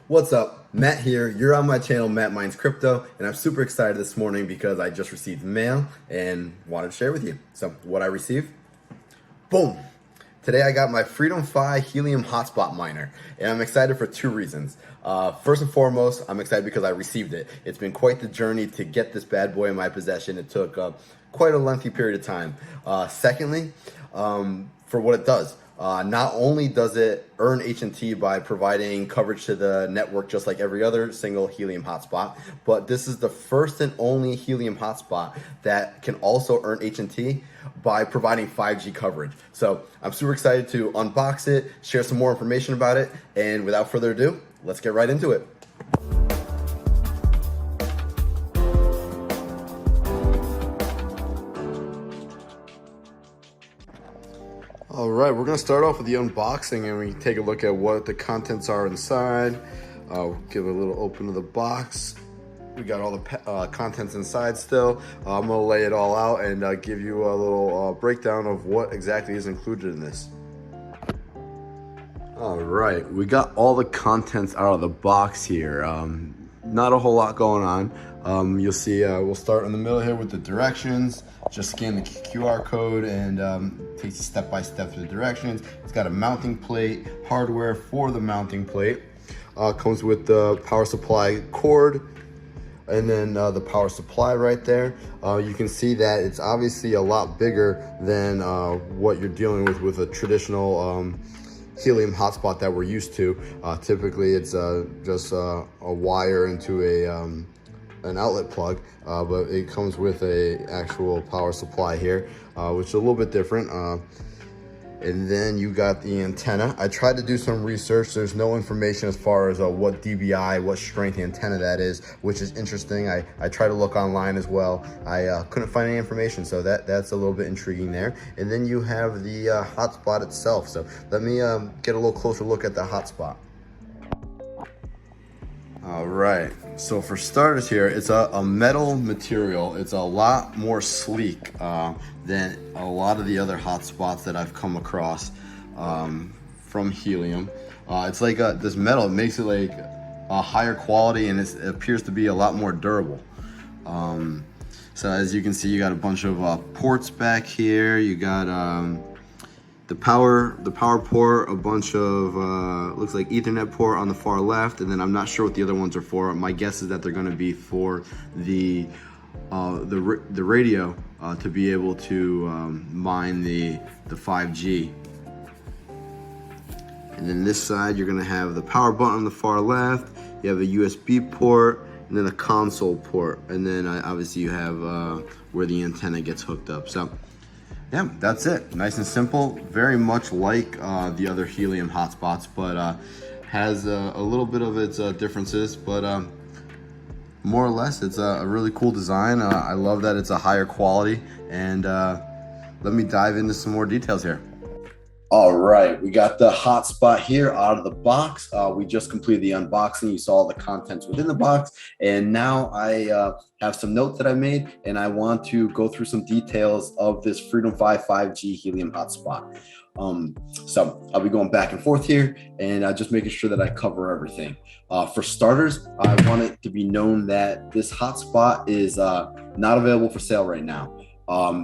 What's up? Matt here. You're on my channel, Matt Minds Crypto, and I'm super excited this morning because I just received mail and wanted to share with you. So, what I received? Boom! Today I got my FreedomFi Helium Hotspot miner, and I'm excited for two reasons. First and foremost, I'm excited because I received it. It's been quite the journey to get this bad boy in my possession. It took quite a lengthy period of time. Secondly, for what it does. Not only does it earn HNT by providing coverage to the network just like every other single Helium hotspot, but this is the first and only Helium hotspot that can also earn HNT by providing 5G coverage. So I'm super excited to unbox it, share some more information about it, and without further ado, let's get right into it. All right, we're gonna start off with the unboxing and we can take a look at what the contents are inside. Give a little open of the box. We got all the contents inside still. I'm gonna lay it all out and give you a little breakdown of what exactly is included in this. All right, we got all the contents out of the box here. Not a whole lot going on. You'll see we'll start in the middle here with the directions. Just scan the QR code and takes you step by step through the directions. It's got a mounting plate, hardware for the mounting plate. Comes with the power supply cord and then the power supply right there. You can see that it's obviously a lot bigger than what you're dealing with a traditional Helium hotspot that we're used to. Typically it's just a wire into an outlet plug, but it comes with a actual power supply here, which is a little bit different. And then you got the antenna. I tried to do some research. There's no information as far as what DBI, what strength antenna that is, which is interesting. I tried to look online as well. I couldn't find any information, so that's a little bit intriguing there. And then you have the hotspot itself. So let me get a little closer look at the hotspot. All right, so for starters here, it's a metal material. It's a lot more sleek than a lot of the other hotspots that I've come across from Helium. It's like this metal, it makes it like a higher quality and it appears to be a lot more durable. So as you can see, you got a bunch of ports back here. You got the power port, a bunch of looks like Ethernet port on the far left, and then I'm not sure what the other ones are for. My guess is that they're going to be for the radio to be able to mine the 5G. And then this side, you're going to have the power button on the far left. You have a USB port, and then a console port, and then obviously you have where the antenna gets hooked up. So yeah, that's it. Nice and simple. Very much like the other Helium hotspots, but has a little bit of its differences. But more or less, it's a really cool design. I love that it's a higher quality. And let me dive into some more details here. All right, we got the hotspot here out of the box. We just completed the unboxing. You saw all the contents within the box. And now I have some notes that I made, and I want to go through some details of this FreedomFi 5G Helium hotspot. So I'll be going back and forth here and just making sure that I cover everything. For starters, I want it to be known that this hotspot is not available for sale right now.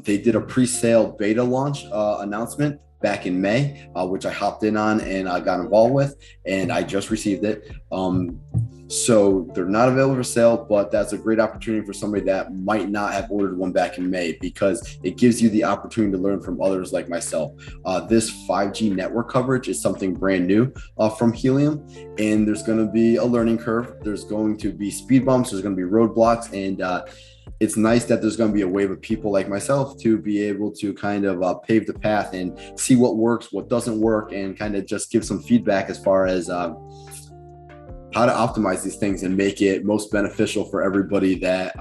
They did a pre-sale beta launch announcement back in May, which I hopped in on and I got involved with, and I just received it. So they're not available for sale, but that's a great opportunity for somebody that might not have ordered one back in May, because it gives you the opportunity to learn from others like myself. This 5G network coverage is something brand new from Helium, and there's going to be a learning curve. There's going to be speed bumps, there's going to be roadblocks, and it's nice that there's going to be a wave of people like myself to be able to kind of pave the path and see what works, what doesn't work, and kind of just give some feedback as far as how to optimize these things and make it most beneficial for everybody that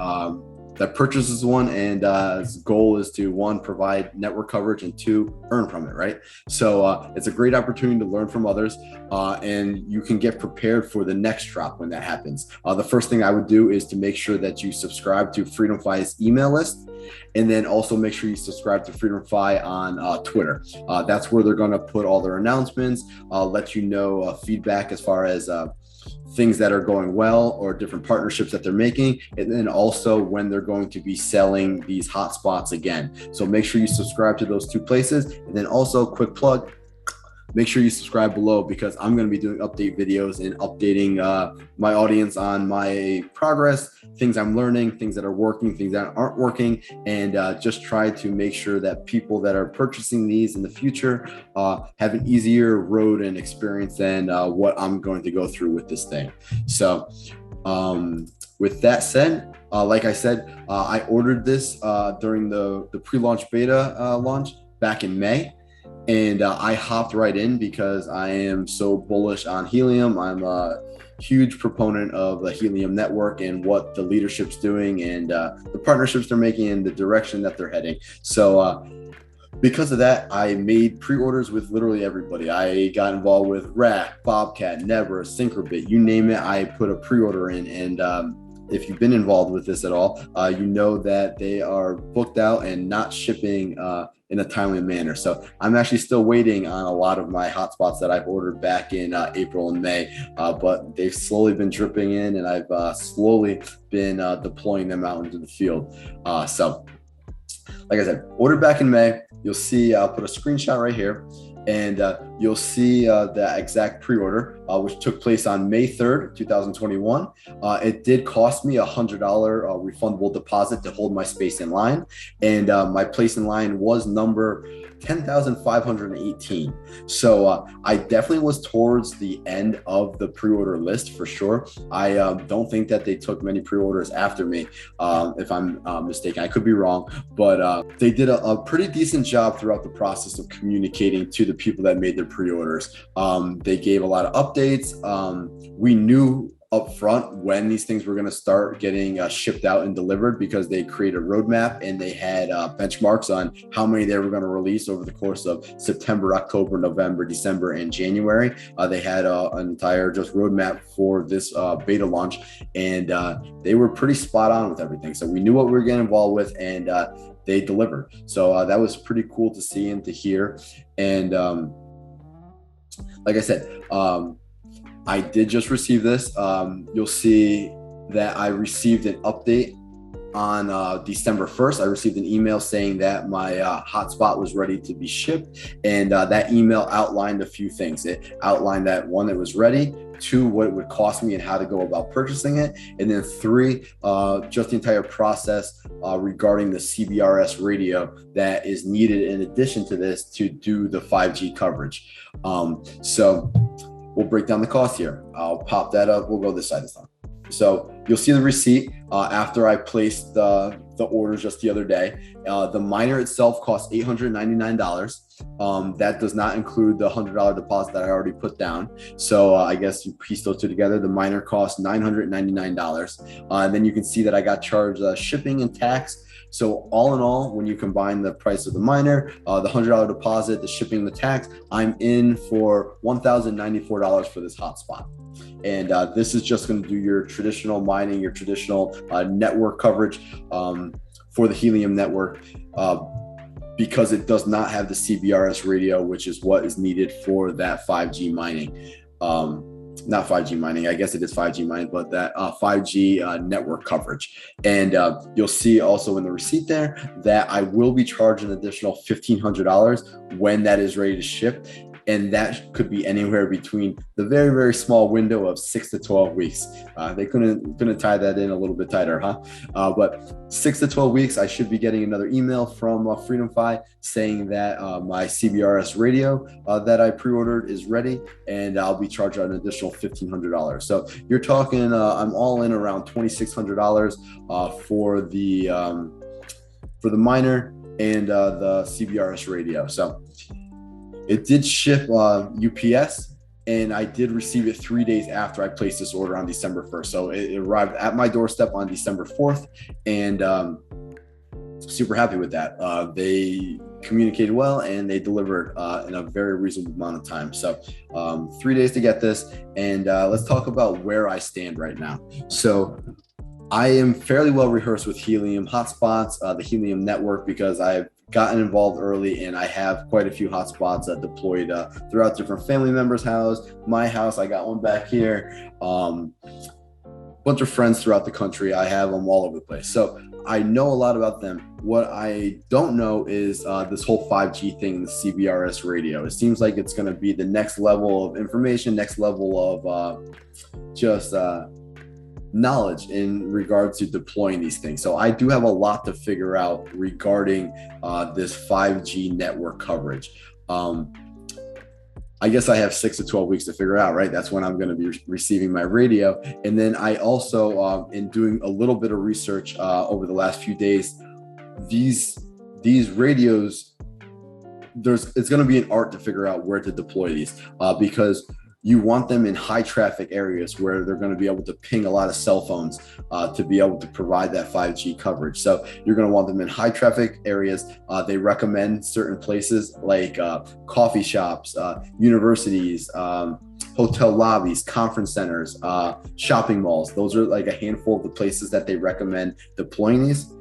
that purchases one, and its goal is to, one, provide network coverage, and two, earn from it, right? So it's a great opportunity to learn from others, and you can get prepared for the next drop when that happens. The first thing I would do is to make sure that you subscribe to FreedomFi's email list, and then also make sure you subscribe to FreedomFi on Twitter. That's where they're going to put all their announcements, let you know feedback as far as things that are going well or different partnerships that they're making, and then also when they're going to be selling these hotspots again. So make sure you subscribe to those two places. And then also, quick plug, make sure you subscribe below, because I'm going to be doing update videos and updating my audience on my progress, things I'm learning, things that are working, things that aren't working, and just try to make sure that people that are purchasing these in the future have an easier road and experience than what I'm going to go through with this thing. So with that said, like I said, I ordered this during the pre-launch beta launch back in May. And I hopped right in because I am so bullish on Helium. I'm a huge proponent of the Helium network and what the leadership's doing, and the partnerships they're making and the direction that they're heading. So because of that, I made pre-orders with literally everybody. I got involved with Rack, Bobcat, Nebra, Syncrobit, you name it, I put a pre-order in. And if you've been involved with this at all, you know that they are booked out and not shipping in a timely manner. So I'm actually still waiting on a lot of my hotspots that I've ordered back in April and May, but they've slowly been dripping in, and I've slowly been deploying them out into the field. So like I said, ordered back in May. You'll see, I'll put a screenshot right here, and you'll see the exact pre-order, which took place on May 3rd, 2021. It did cost me $100 refundable deposit to hold my space in line. And my place in line was number 10,518. So I definitely was towards the end of the pre-order list for sure. I don't think that they took many pre-orders after me, if I'm mistaken. I could be wrong, but they did a pretty decent job throughout the process of communicating to the people that made their pre-orders. They gave a lot of updates. We knew up front when these things were going to start getting shipped out and delivered, because they created a roadmap and they had benchmarks on how many they were going to release over the course of September, October, November, December, and January. They had an entire just roadmap for this beta launch, and they were pretty spot on with everything. So we knew what we were getting involved with, and they delivered. So that was pretty cool to see and to hear. And like I said, I did just receive this. You'll see that I received an update on December 1st. I received an email saying that my hotspot was ready to be shipped. And that email outlined a few things. It outlined that, one, it was ready; two, what it would cost me and how to go about purchasing it; and then three, just the entire process regarding the CBRS radio that is needed in addition to this to do the 5G coverage. So we'll break down the cost here. I'll pop that up. We'll go this side this time. So you'll see the receipt after I placed the orders just the other day. The miner itself costs $899. That does not include the $100 deposit that I already put down. So I guess you piece those two together. The miner costs $999. And then you can see that I got charged shipping and tax. So all in all, when you combine the price of the miner, the $100 deposit, the shipping, the tax, I'm in for $1,094 for this hotspot. And this is just going to do your traditional mining, your traditional network coverage for the Helium network, because it does not have the CBRS radio, which is what is needed for that 5G mining. Not 5G mining, I guess it is 5G mining, but that 5G network coverage. And you'll see also in the receipt there that I will be charged an additional $1,500 when that is ready to ship. And that could be anywhere between the very, very small window of 6 to 12 weeks. They couldn't tie that in a little bit tighter, huh? But 6 to 12 weeks, I should be getting another email from FreedomFi saying that my CBRS radio that I pre-ordered is ready, and I'll be charged an additional $1,500. So you're talking, I'm all in around $2,600 for the miner and the CBRS radio. So it did ship UPS, and I did receive it 3 days after I placed this order on December 1st. So it arrived at my doorstep on December 4th, and super happy with that. They communicated well, and they delivered in a very reasonable amount of time. So 3 days to get this, and let's talk about where I stand right now. So I am fairly well rehearsed with Helium hotspots, the Helium network, because I've gotten involved early and I have quite a few hotspots deployed throughout different family members' house, my house. I got one back here. Bunch of friends throughout the country. I have them all over the place. So I know a lot about them. What I don't know is this whole 5G thing, the CBRS radio. It seems like it's going to be the next level of information, next level of just knowledge in regards to deploying these things. So I do have a lot to figure out regarding this 5G network coverage. I guess I have 6 to 12 weeks to figure out, right? That's when I'm going to be receiving my radio. And then I also, in doing a little bit of research over the last few days, these radios, it's going to be an art to figure out where to deploy these because you want them in high traffic areas where they're going to be able to ping a lot of cell phones to be able to provide that 5G coverage. So you're going to want them in high traffic areas. They recommend certain places like coffee shops, universities, hotel lobbies, conference centers, shopping malls. Those are like a handful of the places that they recommend deploying these.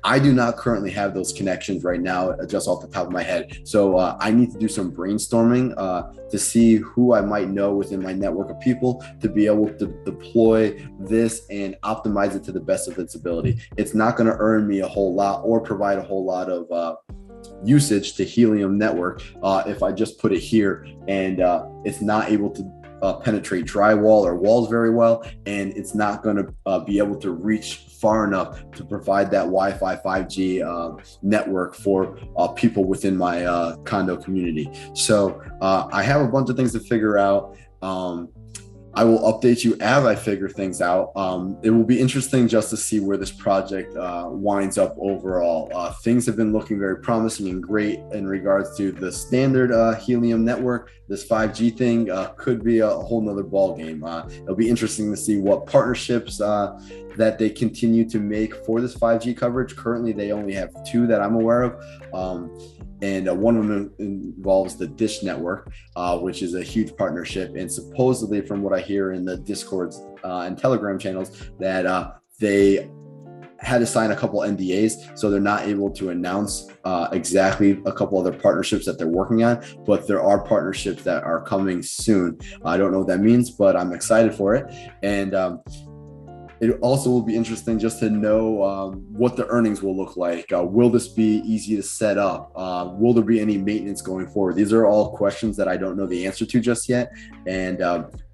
I do not currently have those connections right now, just off the top of my head. So I need to do some brainstorming to see who I might know within my network of people to be able to deploy this and optimize it to the best of its ability. It's not going to earn me a whole lot or provide a whole lot of usage to Helium network if I just put it here and it's not able to penetrate drywall or walls very well, and it's not going to be able to reach far enough to provide that Wi-Fi 5G network for people within my condo community. So I have a bunch of things to figure out. I will update you as I figure things out. It will be interesting just to see where this project winds up overall. Things have been looking very promising and great in regards to the standard Helium network. This 5G thing could be a whole nother ball game. It'll be interesting to see what partnerships that they continue to make for this 5G coverage. Currently, they only have 2 that I'm aware of. And one of them involves the Dish Network, which is a huge partnership. And supposedly, from what I hear in the Discords and Telegram channels, that they had to sign a couple NDAs, so they're not able to announce exactly a couple other partnerships that they're working on. But there are partnerships that are coming soon. I don't know what that means, but I'm excited for it. And it also will be interesting just to know what the earnings will look like. Will this be easy to set up? Will there be any maintenance going forward? These are all questions that I don't know the answer to just yet. And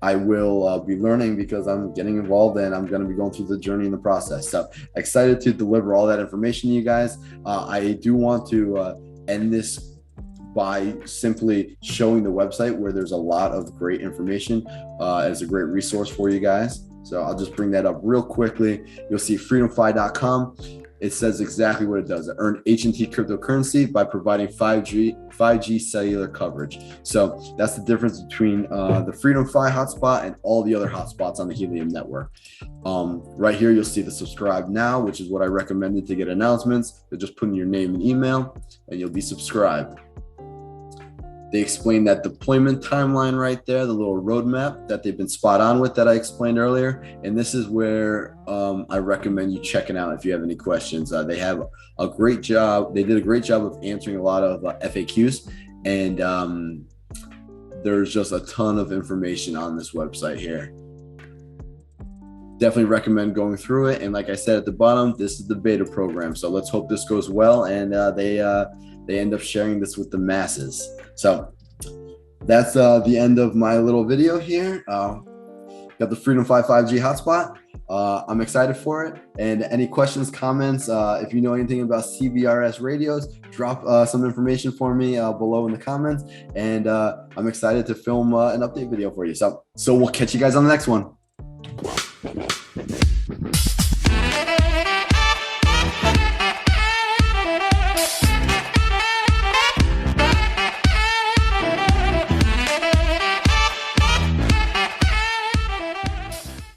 I will be learning because I'm getting involved and I'm going to be going through the journey in the process. So excited to deliver all that information to you guys. I do want to end this by simply showing the website where there's a lot of great information as a great resource for you guys. So I'll just bring that up real quickly. You'll see freedomfi.com. It says exactly what it does. It earned HNT cryptocurrency by providing 5G cellular coverage. So that's the difference between the FreedomFi hotspot and all the other hotspots on the Helium network. Right here, you'll see the subscribe now, which is what I recommended to get announcements. So just put in your name and email and you'll be subscribed. They explain that deployment timeline right there, the little roadmap that they've been spot on with that I explained earlier. And this is where I recommend you checking out if you have any questions. They have a great job. They did a great job of answering a lot of FAQs. And there's just a ton of information on this website here. Definitely recommend going through it. And like I said at the bottom, this is the beta program. So let's hope this goes well and they end up sharing this with the masses. So that's the end of my little video here. Got the FreedomFi 5G hotspot. I'm excited for it. And any questions, comments, if you know anything about CBRS radios, drop some information for me below in the comments. And I'm excited to film an update video for you. So we'll catch you guys on the next one.